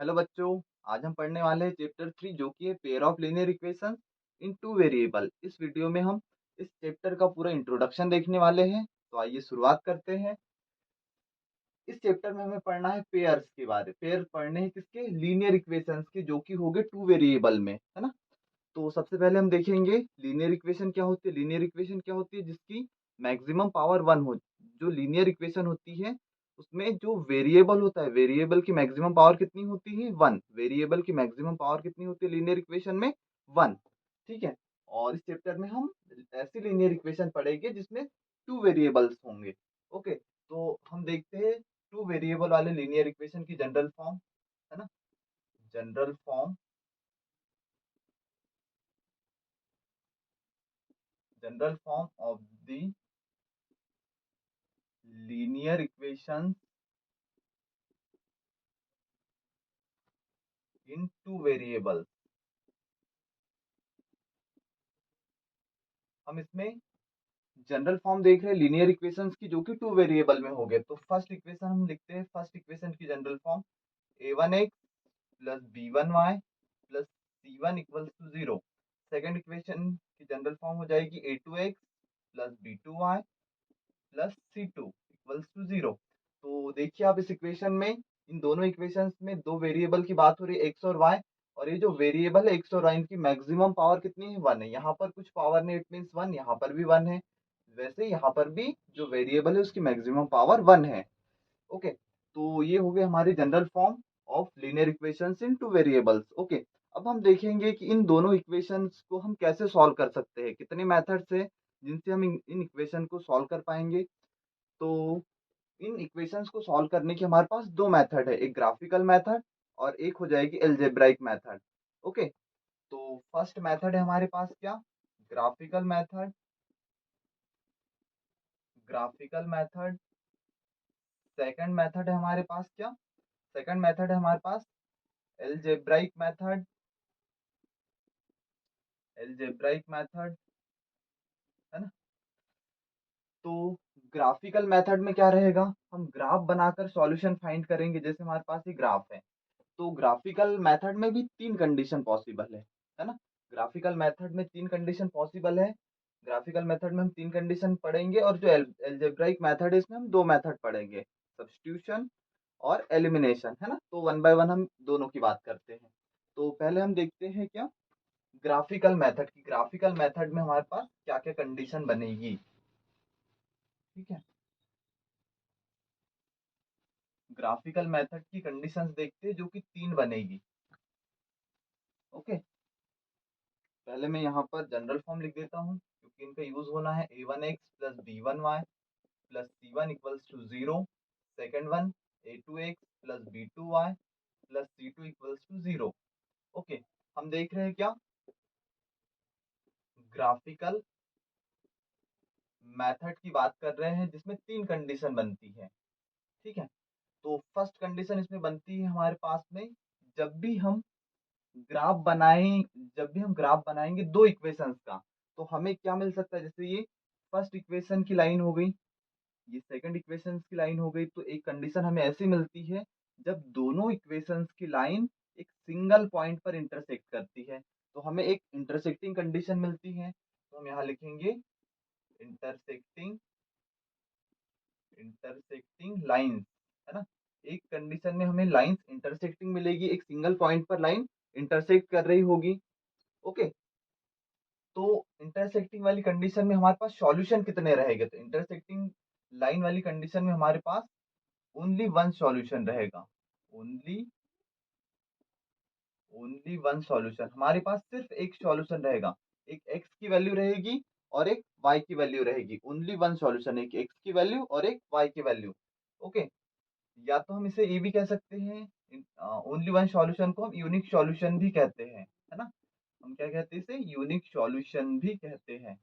Hello बच्चों। आज हम पढ़ने वाले हैं चैप्टर 3 जो कि है pair of linear equation in two variable. इस वीडियो में हम इस चैप्टर का पूरा इंट्रोडक्शन देखने वाले हैं। तो आइए शुरुआत करते हैं। इस चैप्टर में हमें पढ़ना है पेयर्स के बारे। पेयर पढ़ने हैं किसके? लीनियर इक्वेशंस के, जो कि हो गए टू वेरिएबल में, है ना। तो सबसे पहले हम देखेंगे लीनियर इक्वेशन क्या होती है। लीनियर इक्वेशन क्या होती है? जिसकी मैक्सिमम पावर 1 हो। जो लीनियर इक्वेशन होती है उसमें जो वेरिएबल होता है, वेरिएबल की मैक्सिमम पावर कितनी होती है? 1। वेरिएबल की मैक्सिमम पावर कितनी होती है लीनियर इक्वेशन में? 1। ठीक है। और इस चैप्टर में हम ऐसी लीनियर इक्वेशन पढ़ेंगे जिसमें टू वेरिएबल्स होंगे। ओके, तो हम देखते हैं टू वेरिएबल वाले लीनियर इक्वेशन की जनरल फॉर्म, है ना। General form, general form of the linear equation in two variable. हम इसमें जनरल फॉर्म देख रहे हैं लीनियर इक्वेशंस की जो कि टू वेरिएबल में हो गए। तो फर्स्ट इक्वेशन हम लिखते हैं। फर्स्ट इक्वेशन की general form a1x plus b1y plus c1 equals to 0। Second equation की जनरल फॉर्म हो जाएगी a2x plus b2y plus c2 equals to 0। तो देखिए आप इस इक्वेशन में, इन दोनों इक्वेशंस में दो वेरिएबल की बात हो रही है, x और y। और ये जो वेरिएबल है x और y, इनकी मैक्सिमम पावर कितनी है? 1 है। यहाँ पर कुछ पावर नहीं, इट मीन्स 1। यहाँ पर भी 1 है। वैसे यहाँ पर भी जो वेरिएबल है उसकी मैक्सिमम पावर 1 है। ओके, तो ये हो गए हमारी general form of linear equations in two variables. Okay, अब हम देखेंगे कि इन दोनों इक्वेशंस को हम कैसे सॉल्व कर सकते हैं, कितने मेथड्स है जिनसे हम इन इक्वेशन को सॉल्व कर पाएंगे। तो इन इक्वेशंस को सॉल्व करने के हमारे पास दो मेथड है, एक ग्राफिकल मेथड और एक हो जाएगी एल्जेब्राइक मेथड। ओके, तो फर्स्ट मेथड है हमारे पास क्या? Graphical method. Graphical method. Second method है हमारे पास क्या? सेकंड मेथड है हमारे पास एल्जेब्राइक मेथड। एल्जेब्राइक मेथड, है ना। तो ग्राफिकल मेथड में क्या रहेगा? हम ग्राफ बनाकर सॉल्यूशन फाइंड करेंगे। जैसे हमारे पास ये ग्राफ है, तो ग्राफिकल मेथड में भी तीन कंडीशन पॉसिबल है ना। ग्राफिकल मेथड में तीन कंडीशन पॉसिबल है। ग्राफिकल मेथड में हम तीन कंडीशन पढ़ेंगे, और जो एल्जेब्राइक मेथड है इसमें हम दो मेथड पढ़ेंगे, सब्स्टिट्यूशन और एलिमिनेशन, है ना। तो वन बाय वन हम दोनों की बात करते हैं। तो पहले हम देखते हैं क्या ग्राफिकल मेथड की। ग्राफिकल मेथड में हमारे पास क्या क्या कंडीशन बनेगी। ठीक है, ग्राफिकल मेथड की कंडीशंस देखते हैं जो कि तीन बनेगी। ओके, पहले मैं यहाँ पर जनरल फॉर्म लिख देता हूँ क्योंकि इनका यूज होना है। a1x plus b1y plus c1 equals to 0। Second one a2x plus b2y plus c2 equals to 0। Okay, हम देख रहे हैं क्या ग्राफिकल मेथड की बात कर रहे हैं जिसमें तीन कंडीशन बनती है। ठीक है, तो फर्स्ट कंडीशन इसमें बनती है हमारे पास में, जब भी हम ग्राफ बनाएं जब भी हम ग्राफ बनाएंगे दो इक्वेशंस का, तो हमें क्या मिल सकता है? जैसे ये फर्स्ट इक्वेशन की लाइन हो गई, ये सेकंड इक्वेशन की लाइन हो गई। तो एक कंडीशन हमें ऐसी मिलती है जब दोनों इक्वेशंस की लाइन एक सिंगल पॉइंट पर इंटरसेक्ट करती है, तो हमें एक इंटरसेक्टिंग कंडीशन मिलती है। तो हम यहाँ लिखेंगे इंटरसेक्टिंग इंटरसेक्टिंग लाइंस, है ना। एक कंडीशन में हमें लाइंस इंटरसेक्टिंग मिलेगी, एक सिंगल पॉइंट पर लाइन इंटरसेक्ट कर रही होगी। ओके, तो इंटरसेक्टिंग वाली कंडीशन में हमारे पास सॉल्यूशन कितने रहेंगे? तो इंटरसेक्टिंग लाइन वाली कंडीशन में हमारे पास ओनली वन सॉल्यूशन रहेगा। ओनली ओनली वन सॉल्यूशन, हमारे पास सिर्फ एक सॉल्यूशन रहेगा। एक एक्स की वैल्यू रहेगी और एक वाई की वैल्यू रहेगी। ओनली वन सॉल्यूशन, एक एक्स की वैल्यू और एक वाई की वैल्यू। ओके, या तो हम इसे ये भी कह सकते हैं, ओनली वन सॉल्यूशन को हम यूनिक सॉल्यूशन भी कहते हैं, है ना। हम क्या कहते हैं? इसे यूनिक सॉल्यूशन भी कहते हैं।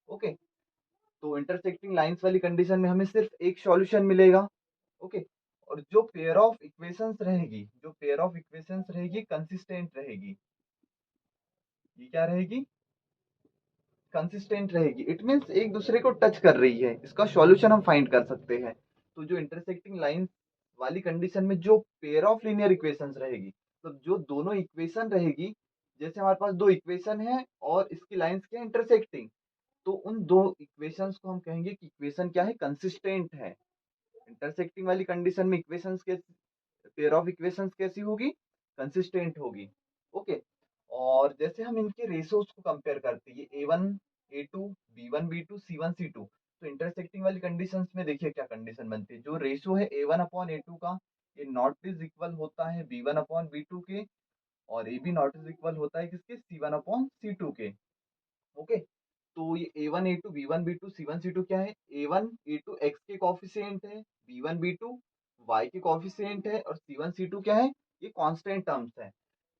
ओके, तो इंटरसेक्टिंग लाइंस वाली कंडीशन में हमें सिर्फ एक सॉल्यूशन मिलेगा। ओके, और जो पेयर ऑफ इक्वेशंस रहेगी, जो पेयर ऑफ इक्वेशंस रहेगी कंसिस्टेंट रहेगी। ये क्या रहेगी? कंसिस्टेंट रहेगी। इट मींस एक दूसरे को टच कर रही है, इसका सॉल्यूशन हम फाइंड कर सकते हैं। तो जो इंटरसेक्टिंग लाइंस वाली कंडीशन में जो पेयर ऑफ लीनियर इक्वेशंस रहेगी मतलब जो दोनों इक्वेशन रहेगी, जैसे हमारे पास दो इक्वेशन है और इसकी लाइंस क्या इंटरसेक्टिंग, तो उन दो इक्वेशंस को हम कहेंगे कि इक्वेशन क्या है, कंसिस्टेंट है। इंटरसेक्टिंग वाली कंडीशन में इक्वेशंस कैसी, पेयर ऑफ इक्वेशंस कैसी होगी, कंसिस्टेंट होगी। ओके, और जैसे हम इनके रेशोज को कंपेयर करते हैं, ये A1 A2 B1 B2 C1 C2, तो इंटरसेक्टिंग वाली कंडीशंस में देखिए क्या कंडीशन बनती है, जो रेशो है A1 अपॉन A2 का, ये नॉट इज इक्वल होता है B1 अपॉन B2 के, और A B not is equal होता है किसके, C1 अपॉन C2 के। ओके, तो ये A1 A2 B1 B2 C1 C2 क्या है, A1 A2 x के कॉफिशिएंट है, B1 B2 y के कॉफिशिएंट है, और C1 C2 क्या है, ये कांस्टेंट टर्म्स है।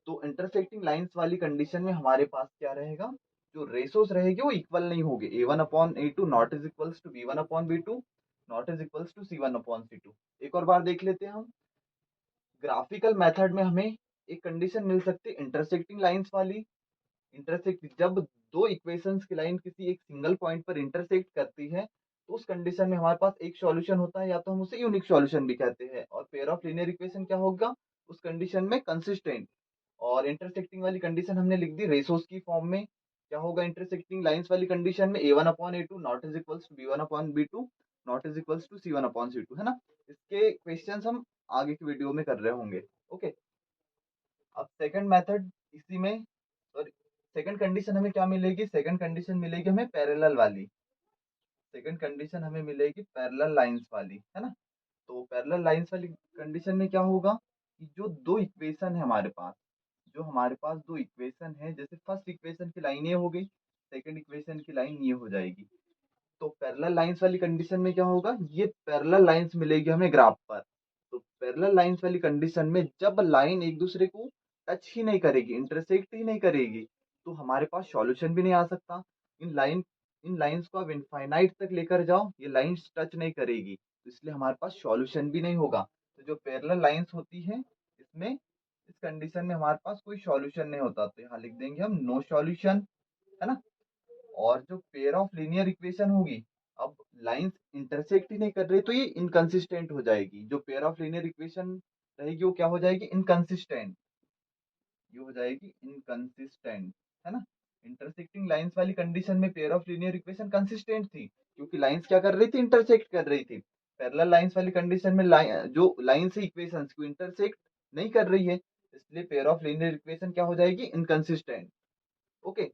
तो इंटरसेक्टिंग लाइंस वाली कंडीशन में हमारे पास क्या रहेगा, जो रेशोस रहेगी वो इक्वल नहीं होगी, A1 upon A2 not is equals to B1 upon B2 not is equals to C1 upon C2। एक और बार देख लेते हैं हम, ग्राफिकल मेथड में हमें एक कंडीशन मिल सकती है इंटरसेक्टिंग लाइंस वाली। इंटरसेक्ट जब दो इक्वेशंस की लाइन किसी एक सिंगल पॉइंट पर इंटरसेक्ट करती है, तो उस कंडीशन में हमारे पास एक सॉल्यूशन होता है, या तो हम उसे यूनिक सॉल्यूशन भी कहते हैं, और पेयर ऑफ लीनियर इक्वेशन क्या होगा उस कंडीशन में, कंसिस्टेंट। और इंटरसेक्टिंग वाली कंडीशन हमने लिख दी रेसोस की फॉर्म में, क्या होगा इंटरसेक्टिंग लाइंस वाली कंडीशन में, A1 upon A2 not is equals to B1 upon B2 not is equals to C1 upon C2, है ना। इसके क्वेश्चंस हम आगे की वीडियो में कर रहे होंगे। ओके, अब सेकंड मेथड इसी में, और सेकंड कंडीशन हमें क्या मिलेगी, सेकंड कंडीशन मिलेगी हमें पैरेलल वाली, सेकंड कंडीशन हमें मिलेगी पैरेलल लाइंस वाली, है ना। तो पैरेलल लाइंस वाली कंडीशन में क्या होगा कि जो दो इक्वेशन है हमारे पास, जो हमारे पास दो इक्वेशन है, जैसे फर्स्ट इक्वेशन की लाइन ये हो गई, सेकंड इक्वेशन की लाइन ये हो जाएगी, तो पैरेलल लाइंस वाली कंडीशन में क्या होगा, ये पैरेलल लाइंस मिलेगी हमें ग्राफ पर। तो पैरेलल लाइंस वाली कंडीशन में जब लाइन एक दूसरे को टच ही नहीं करेगी, इंटरसेक्ट ही नहीं करेगी, तो हमारे पास सॉल्यूशन भी नहीं आ सकता। इन लाइंस को आप इनफाइनाइट तक लेकर जाओ, ये लाइंस टच नहीं करेगी, तो इसलिए हमारे पास सॉल्यूशन भी नहीं होगा। तो जो पैरेलल लाइंस होती है, इसमें इस कंडीशन में हमारे पास कोई सॉल्यूशन नहीं होता, तो यहाँ लिख देंगे हम नो सॉल्यूशन, है ना। और जो पेयर ऑफ लीनियर इक्वेशन होगी, अब लाइंस इंटरसेक्ट ही नहीं कर रही, तो ये इनकंसिस्टेंट हो जाएगी, जो पेयर ऑफ लीनियर इक्वेशन रहेगी वो क्या हो जाएगी, इनकंसिस्टेंट, ये हो जाएगी इनकंसिस्टेंट, है ना। इंटरसेक्टिंग लाइंस वाली कंडीशन में pair of linear equation consistent थी, क्योंकि लाइंस क्या कर रही थी, इंटरसेक्ट कर रही थी। पैरेलल लाइंस वाली कंडीशन में जो लाइन से इक्वेशंस को इंटरसेक्ट नहीं कर रही है, इसलिए पेयर ऑफ लीनियर इक्वेशन क्या हो जाएगी, इनकंसिस्टेंट। ओके,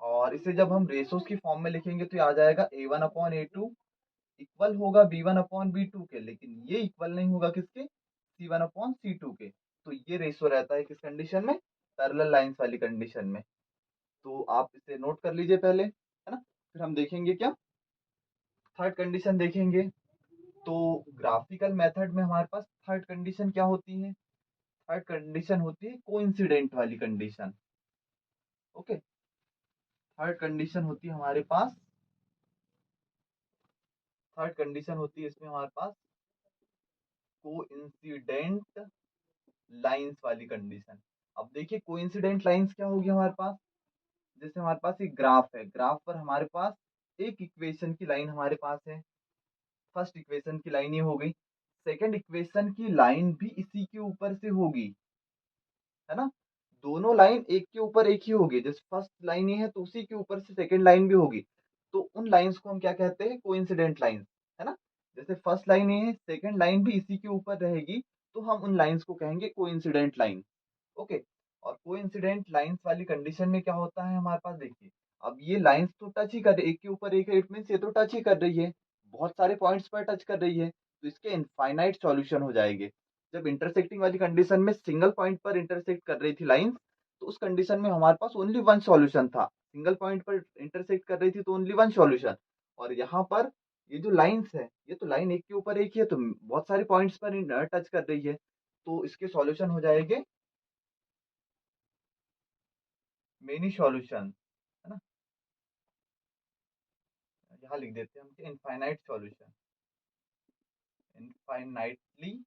और इसे जब हम रेशोस की फॉर्म में लिखेंगे तो ये आ जाएगा A1 अपॉन A2 इक्वल होगा B1 अपॉन B2 के, लेकिन ये इक्वल नहीं होगा किसके, C1 अपॉन C2 के। तो ये रेशो रहता है किस कंडीशन में, पैरेलल लाइंस वाली कंडीशन में। तो आप इसे नोट कर लीजिए पहले, है ना। फिर हम देखेंगे क्या, थर्ड कंडीशन देखेंगे। तो ग्राफिकल मेथड में हमारे पास थर्ड कंडीशन क्या होती है, थर्ड कंडीशन होती है कोइंसिडेंट वाली कंडीशन। ओके, थर्ड कंडीशन होती है हमारे पास, थर्ड कंडीशन होती है इसमें हमारे पास कोइंसिडेंट लाइंस वाली कंडीशन। अब देखिए कोइंसिडेंट लाइंस क्या होगी हमारे पास, जैसे हमारे पास एक ग्राफ है, ग्राफ पर हमारे पास एक इक्वेशन की लाइन हमारे पास है, फर्स्ट इक्वेशन की लाइन ये हो गई, सेकंड इक्वेशन की लाइन भी इसी के ऊपर से होगी, है ना। दोनों लाइन एक के ऊपर एक ही होगी, जैसे फर्स्ट लाइन ये है तो उसी के ऊपर से सेकंड लाइन भी होगी, तो उन लाइंस को हम क्या कहते हैं, कोइंसिडेंट लाइंस, है ना। जैसे फर्स्ट लाइन ये है, सेकंड लाइन भी इसी के ऊपर रहेगी, तो हम उन लाइंस को कहेंगे कोइंसिडेंट लाइन। ओके, और कोइंसिडेंट लाइंस वाली कंडीशन में क्या होता है हमारे पास, देखिए अब ये लाइंस तो टच ही कर रही है, एक के ऊपर एक है, इट मींस ये तो टच ही कर रही है, बहुत सारे पॉइंट्स पर टच कर रही है, तो इसके इनफाइनाइट सॉल्यूशन हो जाएंगे। जब इंटरसेक्टिंग वाली कंडीशन में सिंगल पॉइंट पर इंटरसेक्ट कर रही थी लाइंस, तो उस कंडीशन में हमारे पास ओनली वन सॉल्यूशन था, सिंगल पॉइंट पर इंटरसेक्ट कर रही थी तो ओनली वन सॉल्यूशन। और यहाँ पर ये जो लाइंस है, ये तो लाइन एक के ऊपर एक ही है, तो बहुत सारे पॉइंट्स पर टच कर रही है, तो इसके सॉल्यूशन हो जाएंगे मेनी सॉल्यूशन, है ना। यहाँ लिख देते हैं हम infinite solution, infinitely,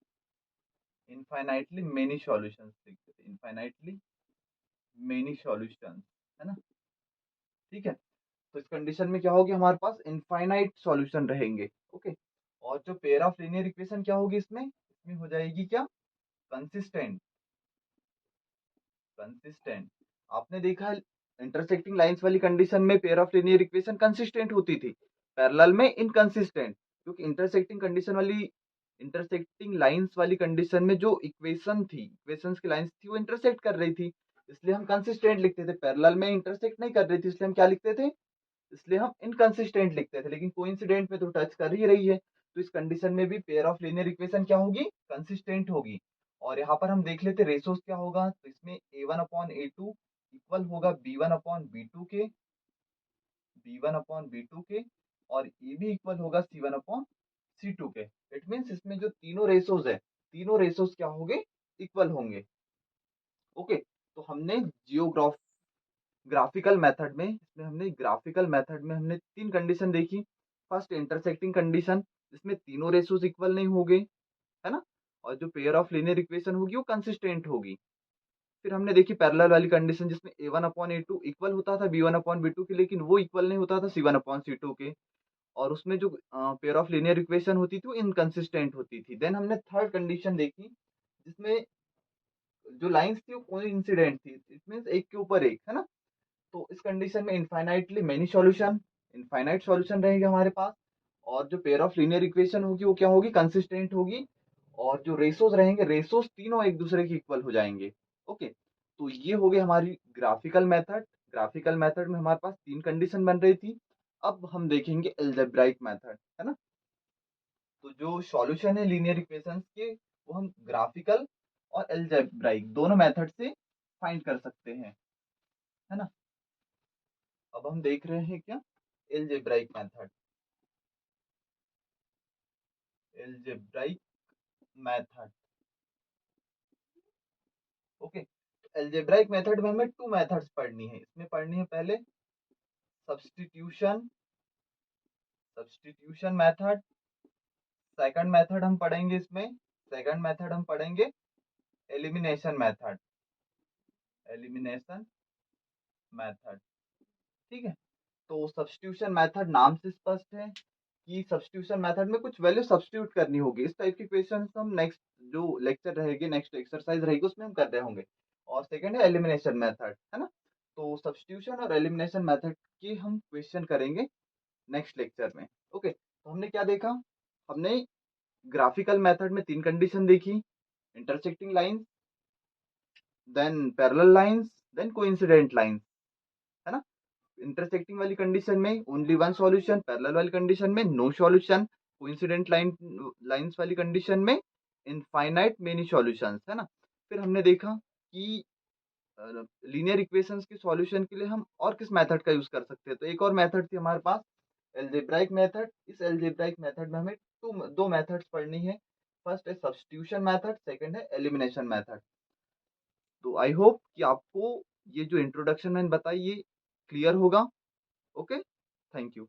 infinitely many solutions लिख देते हैं, इनफाइनाइटली मेनी सॉल्यूशंस, है ना। ठीक है, तो इस कंडीशन में क्या होगी, हमारे पास इनफाइनाइट सॉल्यूशन रहेंगे। ओके, और जो पेयर ऑफ लीनियर इक्वेशन क्या होगी इसमें, इसमें हो जाएगी क्या, कंसिस्टेंट, कंसिस्टेंट। आपने देखा इंटरसेक्टिंग लाइंस वाली कंडीशन में pair of linear equation consistent होती थी, पैरेलल में इनकंसिस्टेंट, क्योंकि इंटरसेक्टिंग लाइंस वाली कंडीशन में जो इक्वेशन थी, इक्वेशंस की लाइंस थी, वो इंटरसेक्ट कर रही थी, इसलिए हम कंसिस्टेंट लिखते थे। पैरेलल में इंटरसेक्ट नहीं कर रही थी, इसलिए हम क्या लिखते थे, इसलिए हम इनकंसिस्टेंट लिखते थे। लेकिन कोइंसिडेंट में तो टच कर ही रही है, तो इस कंडीशन में भी पेयर ऑफ लीनियर इक्वेशन क्या होगी, कंसिस्टेंट होगी। और यहाँ पर हम देख लेते रेशोस क्या होगा, तो इसमें a1 अपॉन a2 इक्वल होगा b1 अपॉन b2 के, b1 अपॉन b2 के, और ये भी इक्वल होगा c1 अपॉन c2 के। इट मीन्स इसमें जो तीनों रेशोज है, तीनों रेशोज क्या होंगे, इक्वल होंगे। ओके, तो हमने ग्राफिकल मेथड में, इसमें हमने ग्राफिकल मेथड में हमने तीन कंडीशन देखी। फर्स्ट इंटरसेक्टिंग कंडीशन, जिसमें तीनों रेशोज इक्वल नहीं होंगे, है ना, और जो पेयर ऑफ लीनियर इक्वेशन होगी वो कंसिस्टेंट होगी। फिर हमने देखी पैरेलल वाली कंडीशन, जिसमें a1 अपॉन a2 इक्वल होता था b1 अपॉन b2 के, लेकिन वो इक्वल नहीं होता था c1 अपॉन c2 के, और उसमें जो पेयर ऑफ लीनियर इक्वेशन होती थी वो इनकंसिस्टेंट होती थी। देन हमने थर्ड कंडीशन देखी, जिसमें जो लाइंस थी वो कोइंसिडेंट थी, इट मींस एक के ऊपर एक, है ना। तो इस कंडीशन में infinitely many solution, infinite solution रहेंगे हमारे पास, और जो पेयर ऑफ लीनियर इक्वेशन होगी वो क्या होगी, कंसिस्टेंट होगी, और जो रेशोज रहेंगे, रेशोज तीनों एक दूसरे के इक्वल हो जाएंगे। ओके, तो ये हो गई हमारी ग्राफिकल मेथड। ग्राफिकल मेथड में हमारे पास तीन कंडीशन बन रही थी। अब हम देखेंगे एल्जेब्राइक मेथड, है ना। तो जो सॉल्यूशन है लीनियर इक्वेशंस के, वो हम ग्राफिकल और एल्जेब्राइक दोनों मेथड से फाइंड कर सकते हैं, है ना। अब हम देख रहे हैं क्या, algebraic method, algebraic method. Okay, algebraic method में हमें टू मेथड्स पढ़नी है। इसमें पढ़नी है पहले substitution, substitution method. Second method हम पढ़ेंगे इसमें, सेकंड मेथड हम पढ़ेंगे एलिमिनेशन मेथड, एलिमिनेशन मेथड। ठीक है, तो सब्स्टिट्यूशन मेथड नाम से स्पष्ट है कि सब्स्टिट्यूशन मेथड में कुछ वैल्यू सब्स्टिट्यूट करनी होगी। इस टाइप के क्वेश्चन हम नेक्स्ट जो लेक्चर रहेगी, नेक्स्ट एक्सरसाइज रहेगी, उसमें हम कर रहे होंगे। और सेकंड है एलिमिनेशन मेथड, है ना। तो सब्स्टिट्यूशन और एलिमिनेशन मेथड के हम क्वेश्चन करेंगे नेक्स्ट लेक्चर में। ओके, तो हमने क्या देखा, हमने ग्राफिकल मेथड में तीन कंडीशन देखी, intersecting lines, then parallel lines, then coincident lines, है ना। इंटरसेक्टिंग वाली कंडीशन में ओनली वन सॉल्यूशन, पैरेलल वाली कंडीशन में नो सॉल्यूशन, कोइंसिडेंट लाइंस वाली कंडीशन में इनफाइनाइट मेनी सॉल्यूशंस, है ना। फिर हमने देखा कि लीनियर इक्वेशंस के सॉल्यूशन के लिए हम और किस मेथड का यूज कर सकते हैं। तो एक और मेथड थी हमारे पास, एल्जेब्राइक मेथड। इस एल्जेब्राइक मेथड में हमें दो मेथड्स पढ़नी है। फर्स्ट है सब्स्टिट्यूशन मेथड, सेकंड है एलिमिनेशन मेथड। तो आई होप कि आपको ये जो इंट्रोडक्शन मैंने बताई ये क्लियर होगा। Okay, thank you.